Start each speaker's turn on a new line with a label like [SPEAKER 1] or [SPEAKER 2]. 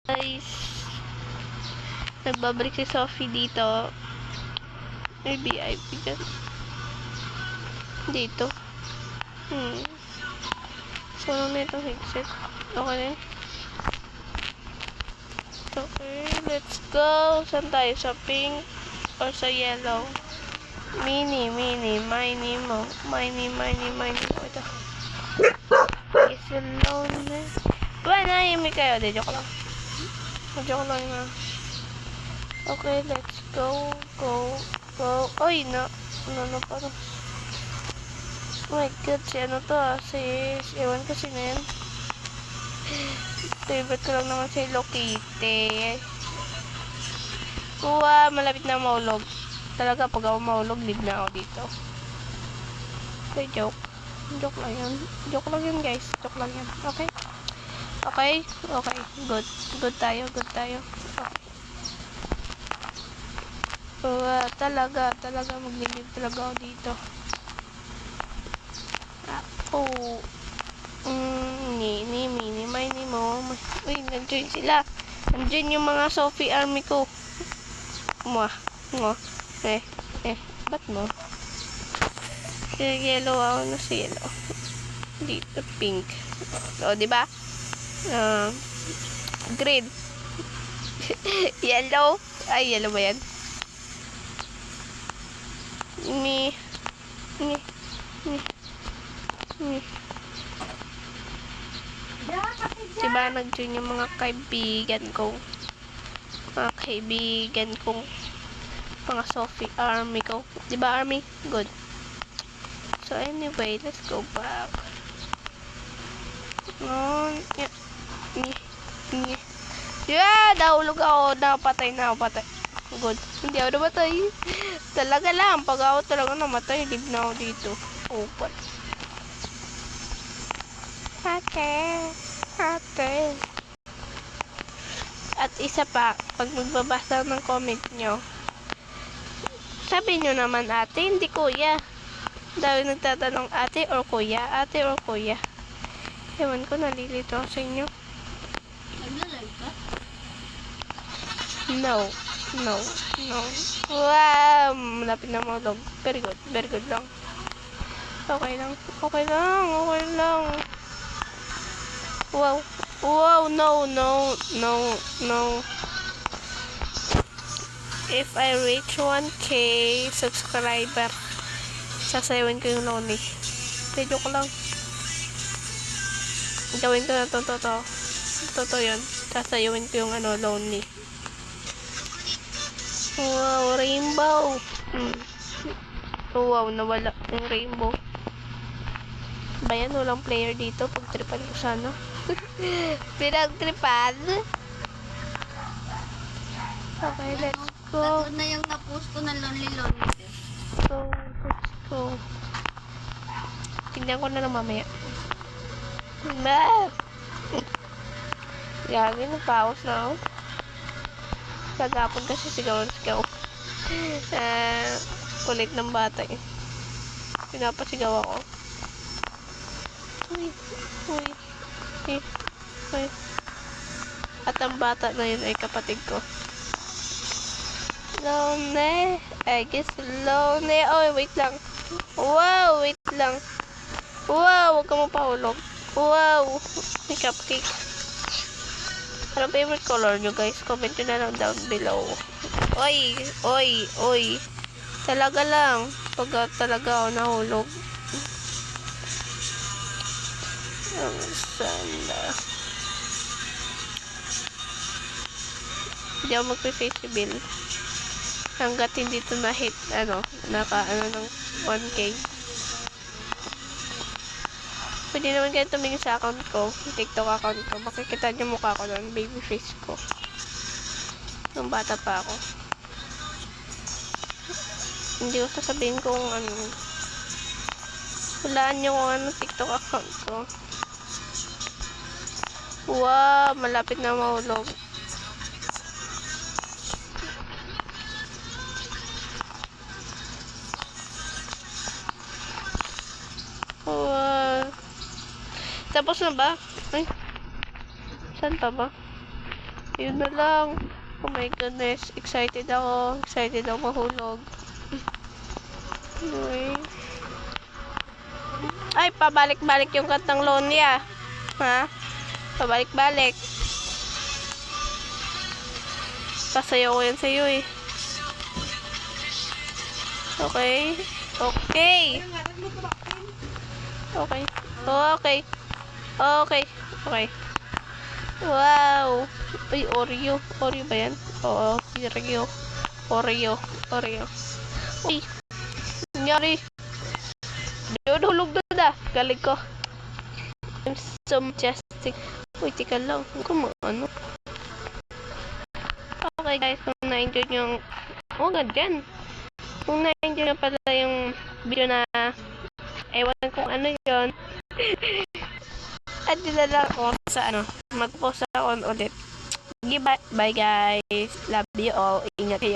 [SPEAKER 1] Guys, nagbabalik si Sophie dito. May VIP ka. Dito. So, ano na itong headset? Okay na. Okay, let's go. Saan tayo? Sa pink or sa yellow? Mini, mo. Ito. Is alone na. Diba na, yumi kayo. Di, joke lang. Joke lang na. Okay, let's go. Go. Oy, no pa to. Oh my god, si ano to ewan ko sino yan. Favorite ko lang naman si Hello Kitty. Uwa, malapit na maulog. Talaga, pag ako maulog, leave na ako dito. Okay, joke. Joke lang yun, guys. Joke lang yun. Okay? Good tayo. Okay. Talaga, maglilib talaga ako dito. Mini mo. Uy, nag-join sila. Nag-join yung mga Sophie army ko. Ba't mo? Yellow ako na si yellow. Dito, pink. So, diba? Green. Yellow. Ay, yellow ba yan? Diba, nag-join yung mga kaibigan kong mga Sophie army ko. Diba, army? Good. So, anyway, let's go back. Nahulog ako. Napatay. Good. Hindi ako namatay. Talaga lang. Pag ako talaga namatay, live na ako dito. Open. Ate. At isa pa, pag magbabasa ng comment nyo, sabi nyo naman ate, hindi kuya. Dahil nagtatanong ate or kuya. Ewan ko, nalilito sa inyo.
[SPEAKER 2] Nagla-live ka?
[SPEAKER 1] No. Wow, malapit na maulog. Very good lang. Okay lang. Wow, no. If I reach 1K subscriber, sasayawin ko yung lonely. Joke lang. Gawin ko na to yun. Sasayawin ko yung lonely. Wow, rainbow. Wow, nawala yung rainbow. Bayan, walang player dito. Pagtripan ko sana. Pinagtripan. Okay, let's go.
[SPEAKER 2] Tatlo na yung na-post ko na lonely.
[SPEAKER 1] So, let's go. Tignan ko na lang mamaya. Gagi, nagpaos na ako. Kagapon kasi sigaw. Kulit ng bata eh. Pinapasigaw ako. Uy. At ang bata na yun ay kapatid ko. Lonely. I guess lonely. Oh, wait lang. Wow, wait lang. Wow, huwag ka mapahulog. Wow, may cupcake. Anong favorite color nyo, guys? Comment nyo na lang down below. Oy. Talaga lang. Pag talaga ako nahulog. Ang sanda. Hindi ako magpe-face reveal. Hanggat hindi ito na-hit, ng 1K. Pwede naman kayo tumingin sa account ko, TikTok account ko. Makikita niyo mukha ko doon, baby face ko. Nung bata pa ako. Hindi ko sasabihin kung hulaan niyo kung TikTok account ko. Wow, malapit na mahulog. Wow. Tapos na ba? Ay. Saan pa ba? Yun na lang. Oh my goodness. Excited ako. Excited ako mahulog. Anyway. Ay, pabalik-balik yung kantang Lonely ah. Ha? Pabalik-balik. Pasayaw ko yan sa'yo eh. Okay. Okay. Okay. Okay. Okay. Okay. Wow. Uy, Oreo. Oreo ba yan? Oo. Oreo. Oreo. Oreo. Uy. Nangyari. Doon, hulog doon ah. Galing ko. I'm so majestic. Uy, tika lang. Kung ano. Okay guys, kung na-enjoy nyo oh ganyan. Kung na-enjoy nyo pala yung video na ewan kung ano yun. At din na lang ako sa ano, mag-post ako ulit. Bye guys. Love you all. Ingat kayo.